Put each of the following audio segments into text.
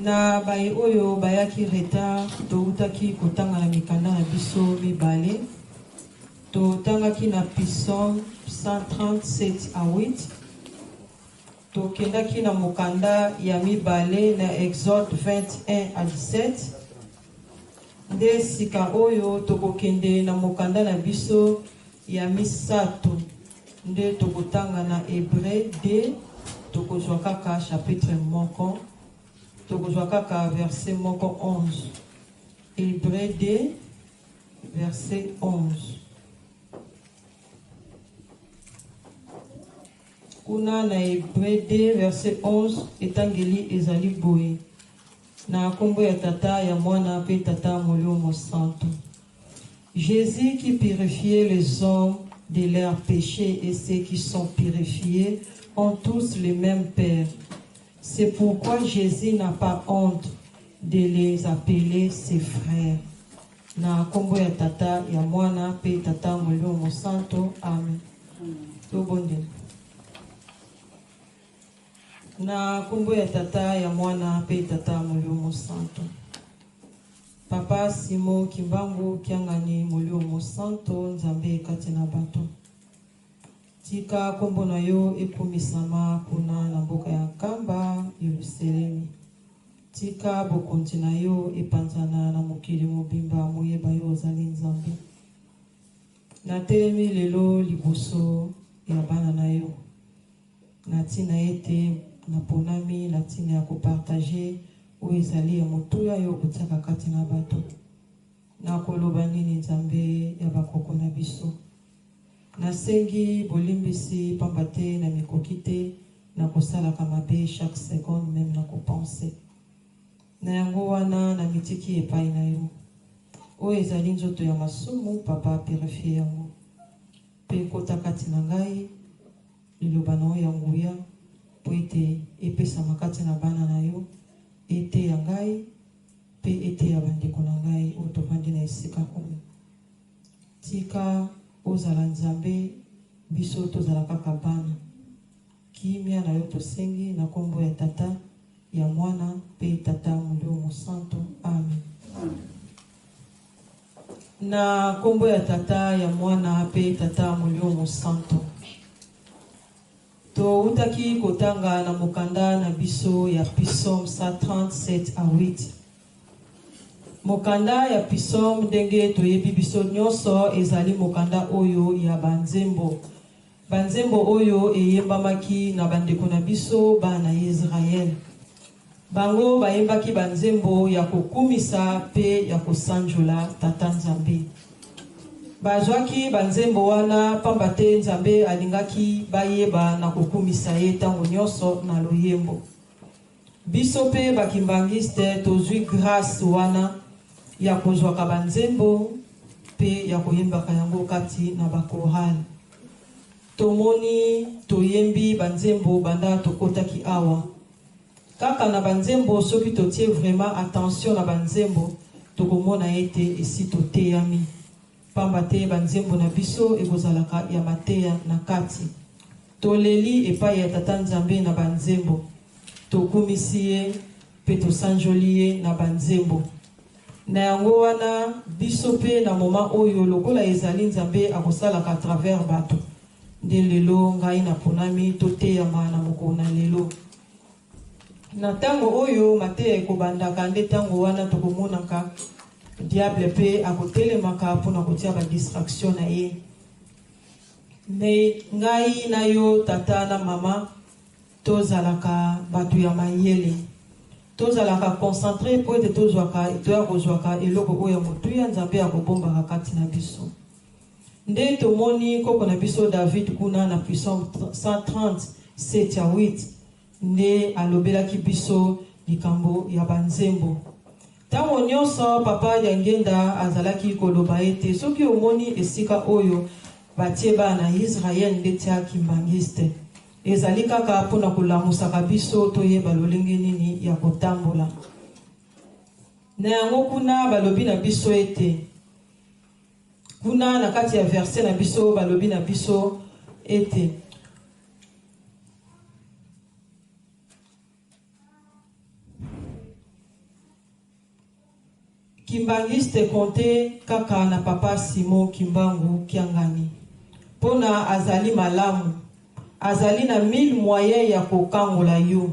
Na bai oyo bayaki retard toutaki kotanga na mikanda na biso mibale totangaki na Psaume 137 à 8 tokendaki na mokanda ya mibale na Exode 21 à 17 nde sika oyo tokokende na mokanda na biso ya misato nde tokotanga na Hébreu 2 tokozwa kaka chapitre moko tokozwa kaka verset moko 11. Hébreu 2 verset 11. Kuna na Hébreu 2 verset 11 etangeli ezali boye na kombo ya tata ya mwana pe tata molimo santo. Jésus qui purifiait les hommes de leurs péchés et ceux qui sont purifiés ont tous le même Père. C'est pourquoi Jésus n'a pas honte de les appeler ses frères. Na kombo ya tata ya mwana pe tata molimo santo. Amen. Tobonde. Na kombo ya tata ya mwana pe tata molimo santo. Papa Simon Kimbangu kiangani molimo santo nzambe kati na bato. Tika kombo na yo ekumisama kuna na mboka ya Kamba Yerusalemi. Tika bokonti na yo epanzana na mokili mobimba moyeba yo ozali nzambe. Na telemi lelo liboso ya bana na yo. Na tina ete na ponami na tina ya kopartager o ezali ya motuya yo kutiaka kati na bato. Na koloba nini nzambe ya bakoko na biso. Nasengi bolimbisi pambate na mikokite na kosala kamabe chaque seconde même na kopense. Na yango wana na mitiki epai na yo. O ezali nzoto ya masumu papa purifie yango. Pe kota kati na ngai liloba na ya nguya po ete epesa makati na bana na yo ete ya ngai pe ete ya bandeko na ngai o tovandi na esika oyo. Tika ozala nzambe biso tozala kaka bana. Kimia na yo tosengi na kombo ya tata ya mwana pe tata molimo santo. Amen. Na kombo ya tata ya mwana pe tata molimo santo. To utaki kotanga na mokanda na biso ya Psaume 137 à 8. Mokanda ya Psaume ndenge toyebi biso nyonso ezali mokanda oyo ya banzembo. Banzembo oyo eyembamaki na bandeko na biso bana Israel. Bango bayembaki banzembo ya kokumisa pe ya kosanjola tata nzambe. Bazwaki banzembo wana pambate nzambe alingaki bayeba na kokumisa ye tango nyonso na loyembo. Biso pe bakimbangiste tozwi grâce wana ya kozwaka banzembo pe ya koyembaka yango kati na bakorali. Tomoni toyembi banzembo banda tokotaki awa. Kaka na banzembo soki totie vraiment attention na banzembo tokomona ete esi toteyami. Pambate banzembo na biso ekozalaka ya mateya na kati. Toleli epai ya tata nzambe na banzembo. Tokumisi ye pe tosanjoli ye na banzembo. Na yango wana biso pe na moma oyo lokola ezali nzambe akosalaka à travers bato. Nde lelo ngai na ponami toteyama na mokona lelo. Na tango oyo mateya ekobandaka nde tango wana tokomonaka diable pe akotelemaka mpona kotia ba distraction na ye. Me ngai na yo tata na mama tozalaka batu ya mayele. Tozalaka concentré po ete tozwaka eloko oyo motuya nzambe akobombaka kati na biso. Nde tomoni koko na biso David kuna na Psaume 137 à 8 nde alobelaki biso likambo ya banzembo. Tango nyonso papa ya ngenda azalaki koloba ete soki omoni esika oyo batie bana Israel nde tiaki mbangiste. Ezali kaka mpona kolamusaka biso toyeba lolenge nini ya kotambola. Na yango kuna balobi na biso ete kuna na kati ya verset na biso balobi na biso ete Kimbangiste konte kaka na papa Simon Kimbangu Kiangani. Pona azali malamu. Azali na 1000 moyens ya kokangola yo.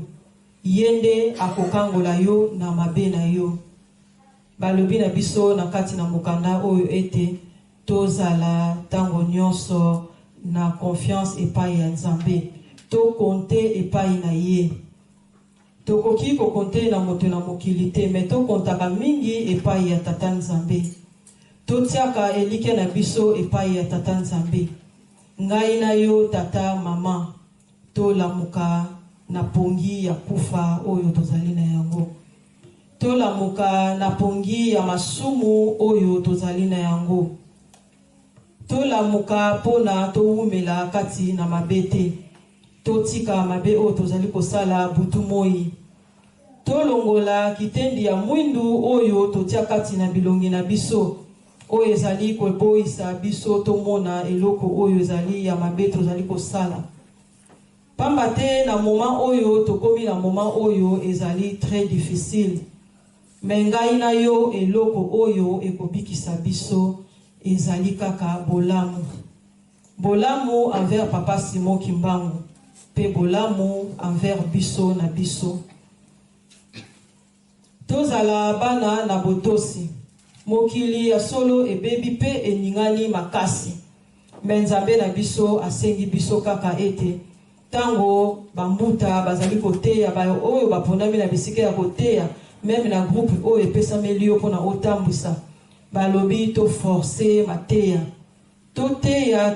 Yende akokangola yo na mabe na yo. Balobi na biso na kati na mukanda oyo ete tozala tango nyonso na confiance epai ya Nzambe. To konte epai na ye. Tokoki ko konte na moto na mokili te, me to kontaka mingi epai ya tata Nzambe. Totiaka elike na biso epai ya tata Nzambe. Ngai na yo tata mama to lamuka na pongi ya kufa oyo tozali na yango. To lamuka na pongi ya masumu oyo tozali na yango. To lamuka pona to umela kati na mabete. Totika mabe oyo tozali kosala butu moi. Tolongola kitendi ya mwindu oyo totia kati na bilongi na biso. Oyo ezali koboisa biso tomona eloko oyo ezali ya mabe tozali kosala. Pamba te na moment oyo tokomi na moment oyo ezali très difficile. Mengai na yo eloko oyo ekobikisa biso ezali kaka bolamu. Bolamu envers papa Simon Kimbangu. Pe bolamu envers biso na biso. Tozala bana na botosi. Mokili ya solo ebebi pe eningani makasi. Menzambe na biso asengi biso kaka ete. Tango bambuta bazali koteya bayo oyo baponami na bisika ya koteya. Même na groupe oyo epesa melio pona otambwisa. Balobi to forcer mateya. Toteya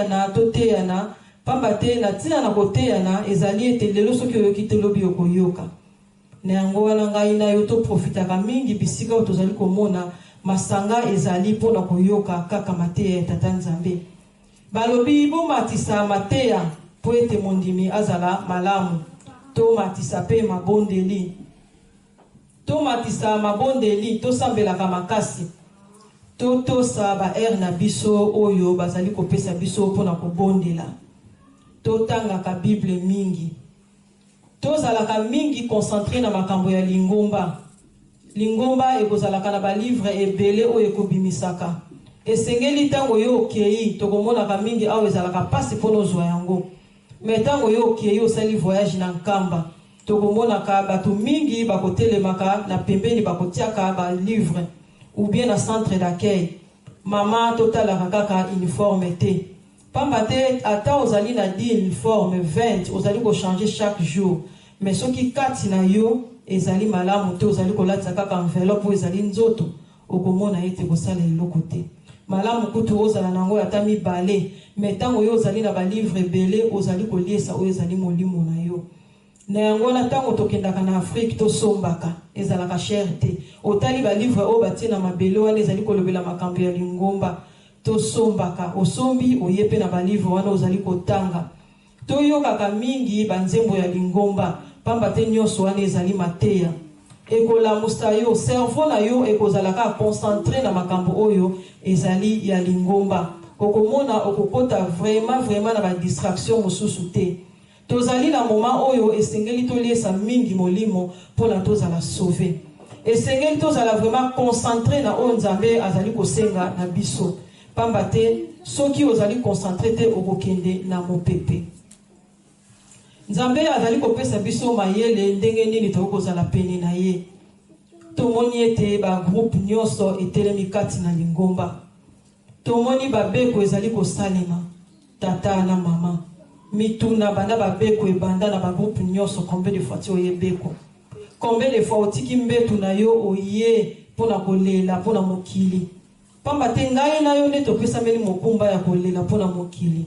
na. Pamba te na tina na koteya na ezali ete lelo soki oyoki te lobi okoyoka. Na yango wana ngai na yo to profitaka mingi bisika oyo tozali komona masanga ezali pona koyoka kaka mateya ya tata Nzambe. Balobi bo matisa mateya po ete mondimi azala malamu. To matisa pe mabondeli. To matisa mabondeli to sambelaka makasi. To tosa ba na biso oyo bazali kopesa biso pona kobondela. Totangaka Bible mingi. Tozalaka mingi concentré na makambo ya lingomba. Lingomba ekozalaka na ba livre ebele oyo ekobimisaka. Esengeli tango yo okei tokomonaka mingi awo ezalaka pasi pono zwa yango. Me tango yo okei osali voyage na nkamba. Tokomonaka bato mingi bakotelemaka na pembeni bakotiaka ba livre ou bien na centre d'accueil. Mama totalaka kaka uniforme te. Pamba te ata ozali na 10 uniforme 20 ozali ko changer chaque jour. Mais soki kati na yo ezali malamu te ozali kolatisa kaka enveloppe ezali nzoto okomona ete kosala eloko te. Malamu kutu ozala nango ata mibale. Mais tango yo ozali na ba livre ebele ozali koliesa oyo ezali molimo na yo. Na yango na tango tokendaka na Afrique to sombaka ezalaka cher te. Otali ba livre oyo batie na mabele wana ezali kolobela makambo ya lingomba. To sombaka osombi oyepe na ba livre wana ozali kotanga. To yokaka mingi banzembo ya lingomba pamba te nyonso wana ezali mateya. Ekolamusa yo cerveau na yo ekozalaka concentré na makambo oyo ezali ya lingomba. Okomona okokota vraiment na ba distraction mosusu te. Tozali na moment oyo esengeli toliesa mingi molimo pona tozala sauver. Esengeli tozala vraiment concentré na oyo Nzambe azali kosenga na biso. Pamba te soki ozali concentré te okokende na mopepe. Nzambe azali kopesa biso mayele ndenge nini tokozala pene na ye. Tomoni ete ba groupe nyonso etelemi kati na lingomba. Tomoni babeko ezali kosalema tata na mama. Mituna banda babeko ebanda na ba groupe nyonso combien de fois tu oyebeko. Combien de fois otiki mbetu na yo oye pona kolela pona mokili. Pamba te ngai na yo nde topesameli mokumba ya kolela pona mokili.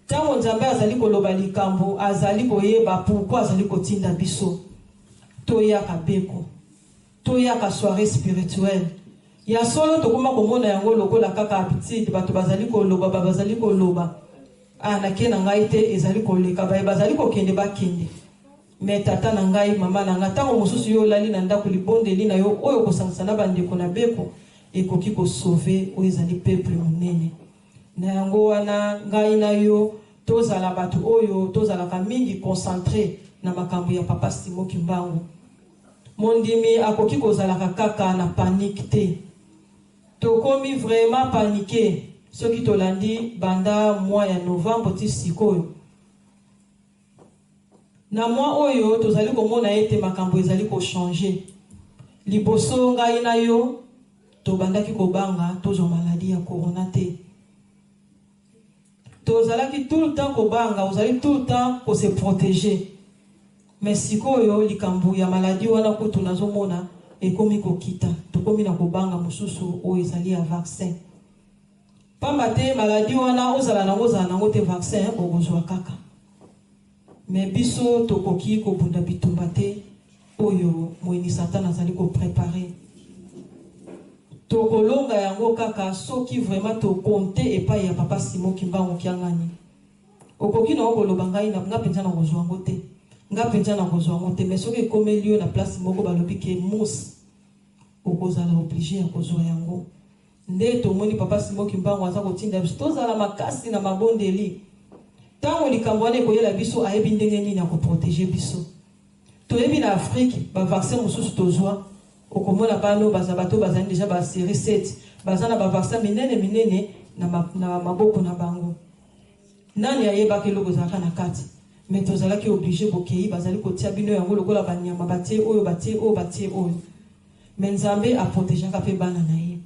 Tango Nzambe azali koloba likambo azali koyeba pourquoi azali kotinda biso. Toyaka beko. Toyaka soirée spirituelle. Ya solo tokoma komona yango lokola kaka habitude bato bazali koloba. Na kena ngai te ezali koleka bazali kokende bakende. Me tata na ngai mama na nga tango mosusu yo lali na ndako libondeli na yo oyo kosangisa na bandeko na beko ekoki ko sauver oyo ezali peuple monene. Na yango wana ngai na yo tozala bato oyo tozala ka mingi concentré na makambo ya papa Simon Kimbangu. mondimi akoki kozalaka kaka na panique te. Tokomi vraiment paniqué. Ce qui tolandi banda mois ya novembre ti sikoyo. Na mois oyo tozali komona ete makambo ezali ko changer. Liboso ngai na yo to bandaki kobanga tozo maladie ya corona te. Tozalaki tout le temps kobanga, ozali tout le temps ko se protéger. Mais sikoyo likambo ya maladie wana kutu nazomona ekomi kokita. Tokomi na kobanga mususu o ezali ya vaccin. Pamba te maladie wana ozala nango te vaccin okozwa kaka. Mais biso tokoki kobunda bitumba te oyo moini Satan azali ko préparer. Tokolonga yango kaka soki vraiment to compter epai ya papa Simon Kimbangu kiangani. Okoki na okoloba ngai na nga penza na kozwa ngo te. Nga penza na kozwa ngo te mais soki ekomeli na place moko balobi ke mousse okozala obligé ya kozwa yango. Nde tomoni papa Simon Kimbangu aza kotinda biso tozala makasi na mabondeli. Tango likambo wana ekoyela biso ayebi ndenge nini ya koprotéger biso. Toyebi na Afrique ba vaccin mosusu tozwa okomona bano bazabato bazali déjà ba série 7 bazana ba vaccin minene na maboko na bango. Nani ayeba ke loko zaka na kati mais tozala ki obligé bokei bazali kotia bino yango lokola banyama batie oyo. Mais Nzambe a protéger ka pe bana na ye.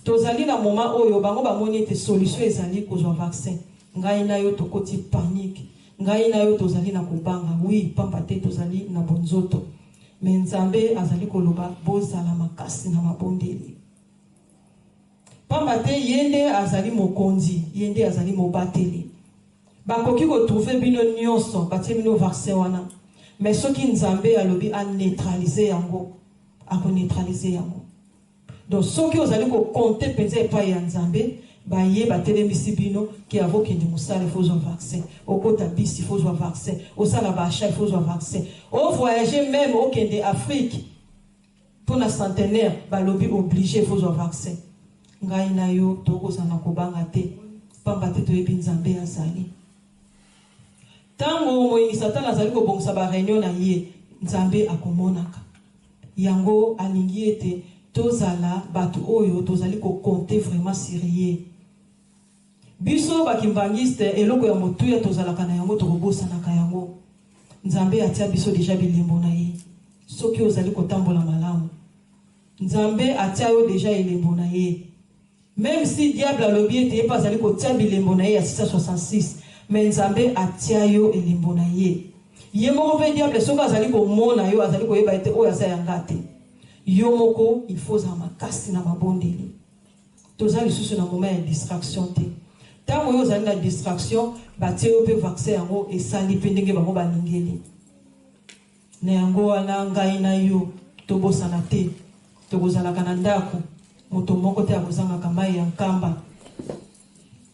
Tozali na moment oyo bango bamoni ete solution ezali kozwa vaccin. Ngai na yo tokoti panique. Ngai na yo tozali na kubanga. Oui, pamba te tozali na bonzoto. Mais Nzambe azali koloba bozala makasi na mabondeli. Pamba te yende azali mokonzi, yende azali mobateli. Bakoki ko trouver bino nyonso, batie bino vaccin wana. Mais soki Nzambe alobi a neutraliser yango, a neutraliser yango. Donc soki ozali ko compter penza epai ya Nzambe, ba ye ba telemisi bino ki avoki ndi musala faut un vaccin. Okota bisi faut un vaccin. Osala ba achat faut un vaccin. O voyager même au Kende Afrique pour la centenaire, ba lobi obligé faut un vaccin. Ngai na yo toko sana kobanga te. Pamba te to yebi Nzambe azali. Tango moyi Satan azali ko bongsa ba réunion na ye, Nzambe akomonaka. Yango alingi ete tozala batu oyo tozali ko compter vraiment sérieux. Biso bakimbangiste eloko ya motuya tozala kana yango tokobosa na kayango. Nzambe atia biso déjà bilembo na ye. Soki ozali kotambola malamu. Nzambe atia yo déjà elembo na ye. Même si diable alobi ete pas azali kotia bilembo na ye ya 666, mais Nzambe atia yo elembo na ye. Ye moko pe diable soki azali komona yo azali koyeba ete oyo asa yanga te. Yo moko il faut za makasi na mabondeli. Tozali susu na moment ya distraction te. Tango yo zali na distraction, batie yo pe vaccin yango esali pe ndenge bango balingeli. Na yango wana ngai na yo tobosana te. Tokozalaka na ndako, moto moko te akozangaka mai ya nkamba.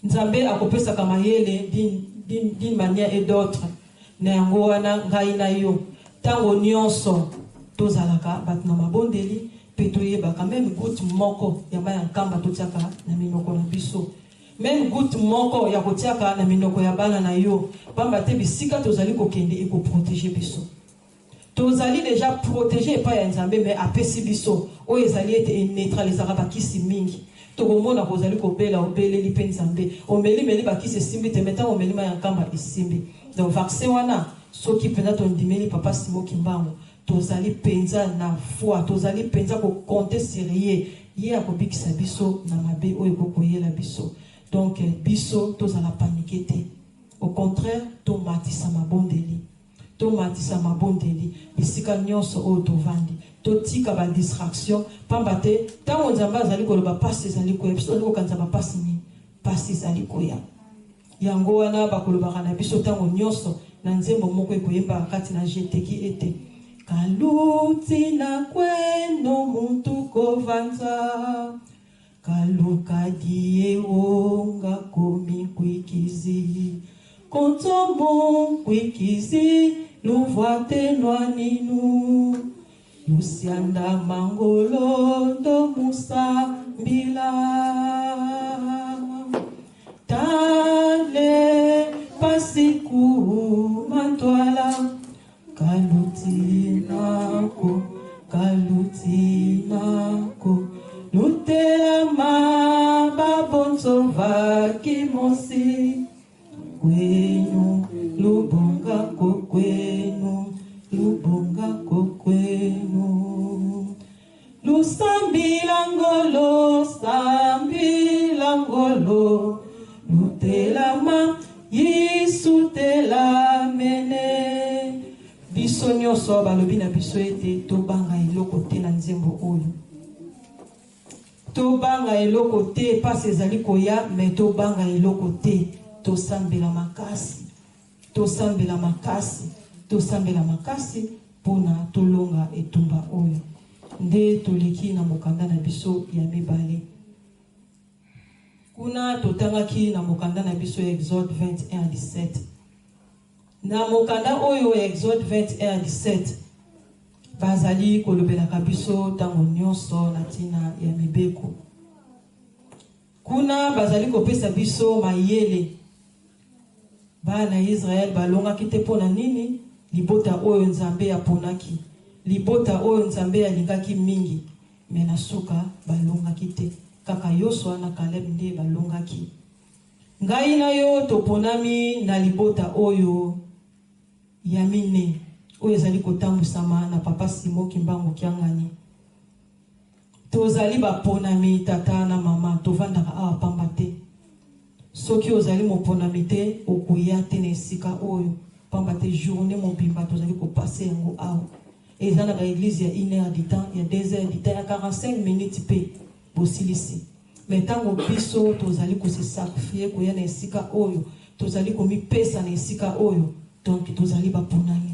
Nzambe akopesaka mayele d'une manière et d'autre. Na yango wana ngai na yo tango nyonso tozalaka bat na mabondeli pe toyebaka même goutte moko ya mai ya nkamba totiaka na minoko na biso. Même goutte moko ya kotiaka na minoko ya bana na yo. Pamba te bisika tozali kokende eko protéger biso. Tozali déjà protégé pa ya Nzambe mais apesi biso. O ezali ete neutralisera bakisi mingi. Tokomona kozali kobela obeleli pe Nzambe. Omeli bakisi simbi te meta omeli ma ya nkamba isimbi. Donc vaccin wana soki penza tondimeli papa Simon Kimbangu. Tozali penza na foi, tozali penza ko compter sérieux. Ye akobikisa biso na mabe oyo kokoyela biso. Donc biso tozala paniquer te. Au contraire, tomatisa mabondeli. Tomatisa mabondeli. Bisika nyonso oyo tovandi. Totika ba distraction. Pamba te tango Nzambe azali koloba pasi ezali koya biso ndiko kanza ba pasi ni pasi ezali koya. Yango wana bakolobaka na biso tango nyonso na nzembo moko ekoyemba kati na jeteki ete kaluti na kweno muntu kovanza kaluka die onga komi kwikizi kontomo kwikizi luvoate nwaninu lusianda mangolo do musa mbila tale pasiku matwala kaluti nako lutinako lutelama babonzo vakimosi kwenu lubongako kwenu lubongako kwenu lusambilangolo sambilangolo lutelama Yesu telamene biso nyonso balobi na biso ete tobanga eloko te na nzembo oyo tobanga eloko te pasi ezali koya me tobanga eloko te tosambela makasi tosambela makasi tosambela makasi mpona tolonga etumba oyo nde toleki na mokanda na biso ya mibale kuna totangaki na mokanda na biso ya Exode 21:17 na mokanda oyo ya Exode 21:17 bazali kolobelaka biso ntango nyonso na ntina ya mibeko kuna bazali kopesa biso mayele bana Israel balongaki te mpona nini libota oyo Nzambe aponaki libota oyo Nzambe alingaki mingi me na suka balongaki te kaka Yosua na Caleb nde balongaki ngai na yo toponami na libota oyo ya mine oyo ezali kotambusama na papa Simo Kimbangu Kiangani tozali baponami tata na mama tovandaka awa pamba te soki ozali moponami te okoya te na esika oyo pamba te journée mobimba tozali kopase yango awa eza na baeglise ya 1h du temps ya 2h du temps ya 45 minutes pe bosilisi mais ntango biso tozali kose sacrifier koya na esika oyo tozali komipesa na esika oyo donc tozali baponami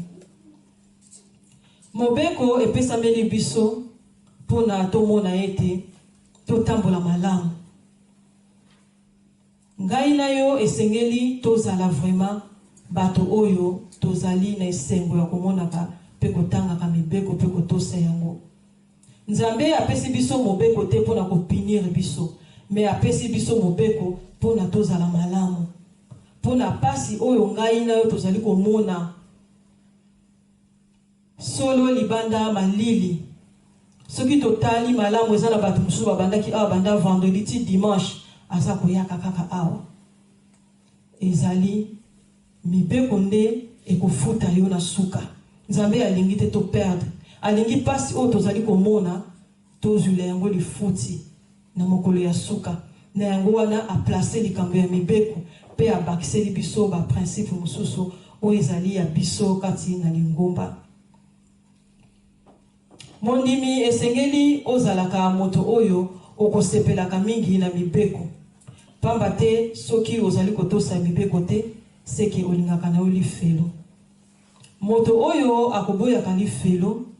mobeko epesameli biso mpona tomona ete totambola malamu ngai na yo esengeli tozala vraiment bato oyo tozali na esengo ya komonaka mpe kotangaka mibeko mpe kotosa yango Nzambe apesi biso mobeko te mpona kopinir biso me apesi biso mobeko mpona tozala malamu mpona pasi oyo ngai na yo tozali komona solo libanda malili soki totali malamu eza na bato mosusu babandaki awa banda vendredi ti dimanche aza koyaka kaka awa ezali mibeko nde ekofuta yo na suka Nzambe alingi te toperdre alingi pasi oyo tozali komona tozwila yango lifuti na mokolo ya suka na yango wana aplace likambo ya mibeko mpe abakiseli biso baprincipe mosusu oyo ezali ya biso kati na lingomba mondimi esengeli ozalaka moto oyo okosepelaka mingi na mibeko pamba te soki ozali kotosa mibeko te seke olingaka na yo lifelo moto oyo akoboyaka lifelo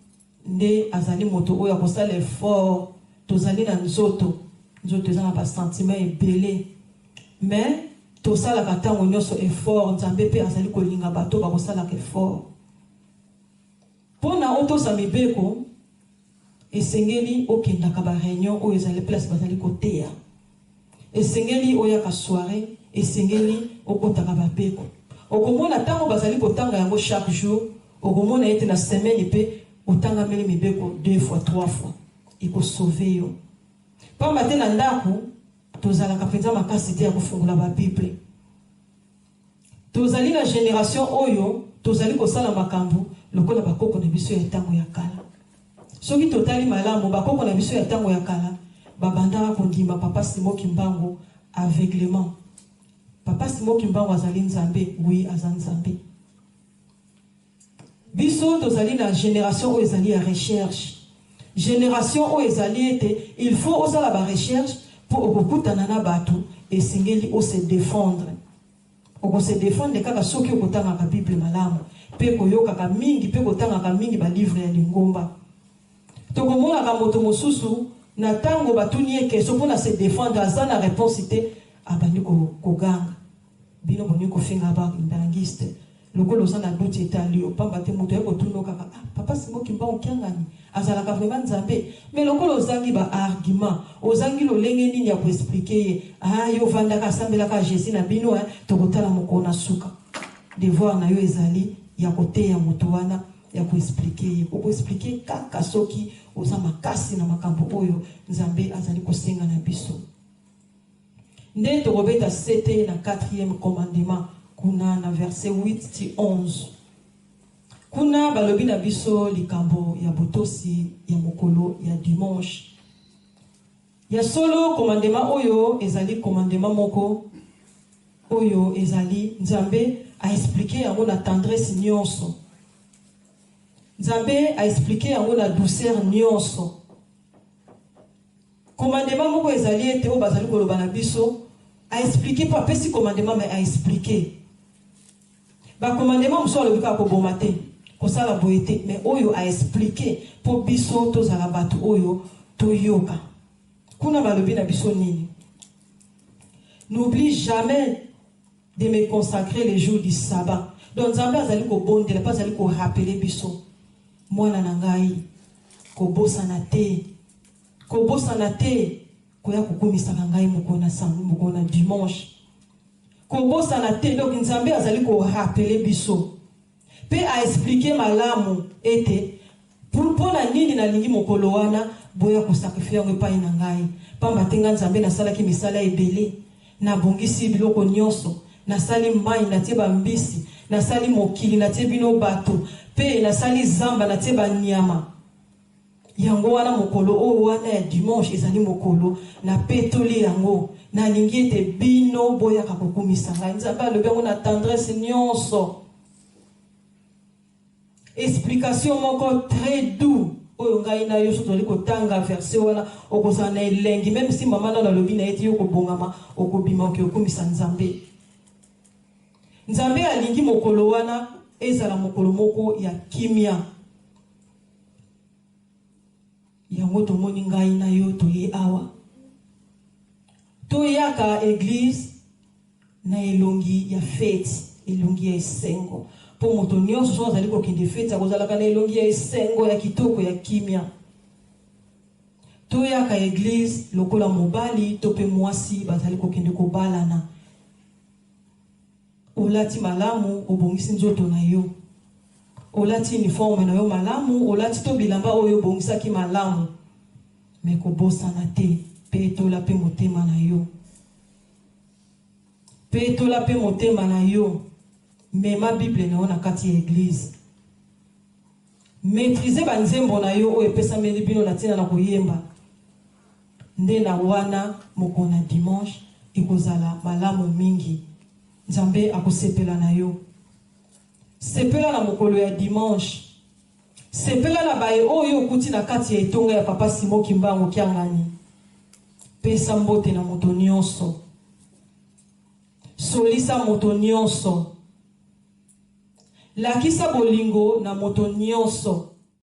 nde azali moto oyo akosala effort tozali na nzoto eza na basentiment ebele mais tosalaka ntango nyonso effort Nzambe mpe azali kolinga bato bakosalaka effort mpona otosa mibeko esengeli okendaka bareunion oyo ezali place bazali koteya esengeli oyaka soirée esengeli okotaka babeko okomona ntango bazali kotanga yango chaque jour okomona ete na semaine mpe otangameli mibeko 2 fois 3 fois ekosauve yo pamba te na ndako tozalaka mpenza makasi te ya kofungola babible tozali na génération oyo tozali kosala makambo lokola bakoko na biso ya ntango ya kala soki totali malamu bakoko na biso ya ntango ya kala babandaka kondima papa Simo Kimbangu aveuglement papa Simo Kimbangu azali Nzambe oui aza Nzambe biso tozali na génération oyo ezali ya recherche génération oyo ezali ete il faut osala ba recherche pour okokutana na bato esengeli ose défendre okose défendre kaka soki okotangaka bible malamu mpe koyokaka mingi mpe kotangaka mingi balivre ya lingomba tokomonaka moto mosusu na ntango batuni ye question mpona se défendre aza na réponse te abandi koganga bino boni kofinga bambangiste lokolo oza na duti etali opamba te moto ya kotuno kaka papa Simo Kimbangu Kiangani azalaka vraiment Nzambe mais lokolo ozangi ba-argument ozangi lolenge nini ya koexplike ye yo vandaka asambelaka Jésus na bino tokotala mokolo na suka devoir na yo ezali ya koteya moto wana ya kuexplike expliquer kaka soki oza makasi na makambo oyo nzambe azali kosenga na biso. Nde tokobeta sete na 4e commandement kuna na verset 8-11. Kuna balobi na biso likambo ya botosi ya mokolo ya dimanche. Ya solo commandement oyo ezali commandement moko oyo ezali nzambe a expliquer yango na tendresse nyonso. Nzambe a expliquer yango na douceur nyonso. Commandement moko ezali ete o bazali koloba na biso a expliquer pas pesi commandement mais a expliquer. Ba commandement muso alobi ka ko bomate ko sala boyete mais oyo a expliquer po biso to zala batu oyo to yoka. Kuna balobi na biso nini? N'oublie jamais de me consacrer les jours du sabbat. Donc Nzambe azali ko bondela pas azali ko rappeler biso. Mwana na ngai ko bosana te. Ko bosana te ko ya kukumisa ngai mukona sangu mukona dimanche. Ko bosana te donc Nzambe azali ko rappeler biso. Pe a expliquer malamu ete pour na nini na lingi mokolo wana boya ko sacrifier ngo pa ina ngai. Pamba tenga Nzambe na sala ki misala ebele na bongisi biloko nyonso. Na sali mai na teba mbisi, na sali mokili na tebino bato, pe na sali zamba na teba nyama. Yango wana mokolo o wana ya dimanche ezali mokolo na petoli yango na lingi ete bino boya kakokumisa ngai. Nzambe alobi yango na tendresse nyonso. Explication moko très doux oyo ngai na yo soto liko tanga verset wana okozana na elengi même si mama na lobi na eti yo kobongama okobima okumisa Nzambe. Nzambe alingi mokolo wana ezala mokolo moko ya kimia. Yango tomoni ngai na yo toye awa. Toyaka église na elongi ya fête, elongi ya esengo. Po moto nyonso so azali kokende fête akozalaka na elongi ya esengo ya kitoko ya kimia. Toyaka église lokola mobali to pe mwasi bazali kokende kobalana. Olati malamu obongisi nzoto na yo. Olati uniforme na yo malamu, olati to bilamba oyo obongisaki malamu. Me kobosana te, pe tola pe motema na yo. Pe tola pe motema na yo. Mema Bible na yo na kati ya église. Maîtriser banzembo na yo oyo epesa meli bino na tina na koyemba. Nde na wana mokona dimanche ekozala malamu mingi. Nzambe akosepela na yo. Sepela na mokolo ya dimanche. Sepela na baye oyo okuti na kati ya etonga ya papa Simo Kimbangu kiangani. Pesa mbote na moto nyonso. Solisa moto nyonso. Lakisa bolingo na moto nyonso.